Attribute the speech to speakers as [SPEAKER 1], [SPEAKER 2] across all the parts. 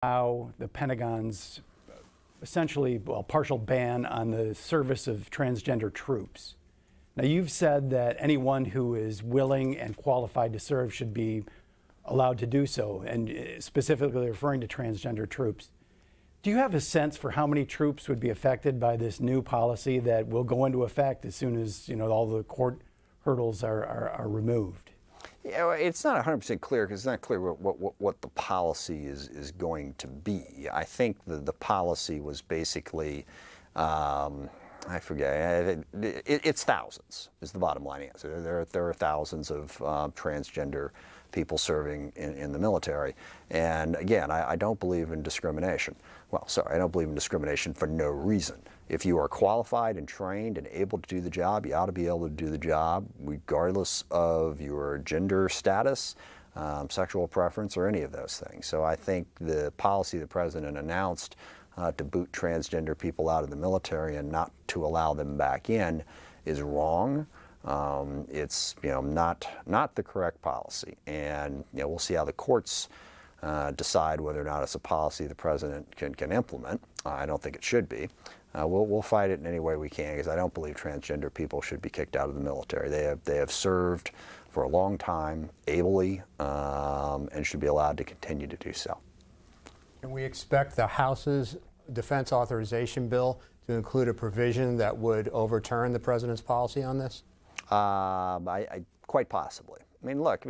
[SPEAKER 1] How the Pentagon's essentially, well, partial ban on the service of transgender troops. Now, you've said that anyone who is willing and qualified to serve should be allowed to do so, and specifically referring to transgender troops. Do you have a sense for how many troops would be affected by this new policy that will go into effect as soon as all the court hurdles are removed?
[SPEAKER 2] Yeah, well, it's not 100% clear because it's not clear what the policy is going to be. I think the policy was basically, I forget, it's thousands is the bottom line answer. There are thousands of transgender people serving in the military. And again, I don't believe in discrimination. Well, sorry, I don't believe in discrimination for no reason. If you are qualified and trained and able to do the job, you ought to be able to do the job regardless of your gender status, sexual preference, or any of those things. So I think the policy the president announced to boot transgender people out of the military and not to allow them back in is wrong. It's not the correct policy, and we'll see how the courts decide whether or not it's a policy the president can implement. I don't think it should be. We'll fight it in any way we can because I don't believe transgender people should be kicked out of the military. They have served for a long time ably and should be allowed to continue to do so.
[SPEAKER 3] Can we expect the House's defense authorization bill to include a provision that would overturn the president's policy on this?
[SPEAKER 2] Quite possibly. Look,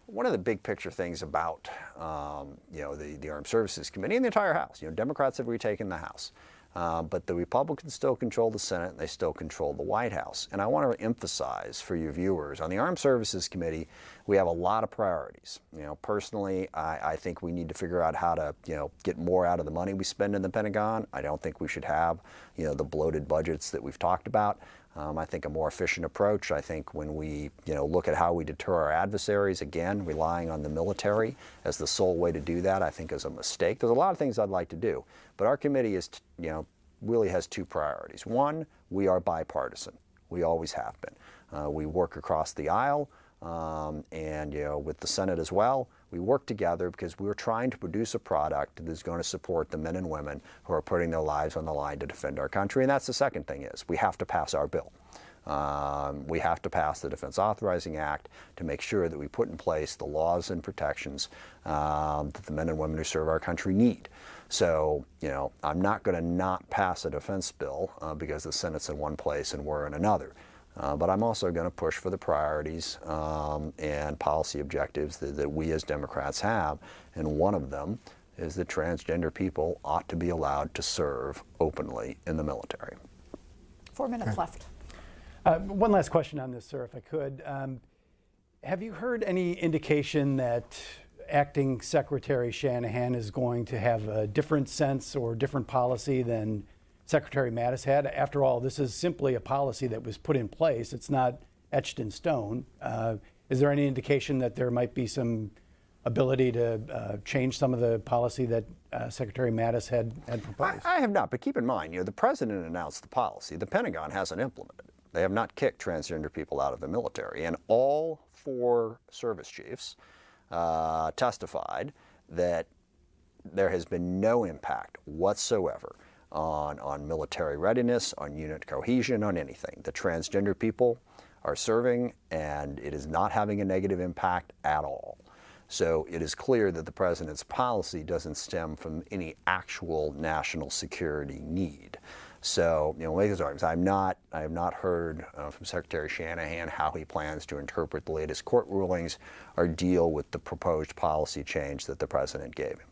[SPEAKER 2] one of the big picture things about the Armed Services Committee and the entire House, Democrats have retaken the House, but the Republicans still control the Senate and they still control the White House. And I want to emphasize for your viewers, on the Armed Services Committee, we have a lot of priorities. Personally, I think we need to figure out how to get more out of the money we spend in the Pentagon. I don't think we should have the bloated budgets that we've talked about. I think a more efficient approach. I think when we look at how we deter our adversaries, again, relying on the military as the sole way to do that, I think is a mistake. There's a lot of things I'd like to do, but our committee is, really has two priorities. One, we are bipartisan. We always have been. We work across the aisle, and with the Senate as well. We work together because we're trying to produce a product that's going to support the men and women who are putting their lives on the line to defend our country. And that's the second thing is we have to pass our bill. We have to pass the Defense Authorizing Act to make sure that we put in place the laws and protections that the men and women who serve our country need. So, I'm not going to not pass a defense bill because the Senate's in one place and we're in another. But I'm also going to push for the priorities and policy objectives that we as Democrats have, and one of them is that transgender people ought to be allowed to serve openly in the military.
[SPEAKER 4] 4 minutes left.
[SPEAKER 1] One last question on this, sir, if I could. Have you heard any indication that Acting Secretary Shanahan is going to have a different sense or different policy than Secretary Mattis had? After all, this is simply a policy that was put in place. It's not etched in stone. Is there any indication that there might be some ability to change some of the policy that Secretary Mattis had proposed?
[SPEAKER 2] I have not, but keep in mind, the president announced the policy. The Pentagon hasn't implemented it. They have not kicked transgender people out of the military. And all 4 service chiefs testified that there has been no impact whatsoever on military readiness, on unit cohesion, on anything. The transgender people are serving, and it is not having a negative impact at all. So it is clear that the president's policy doesn't stem from any actual national security need. So, make those arguments. I have not heard from Secretary Shanahan how he plans to interpret the latest court rulings or deal with the proposed policy change that the president gave him.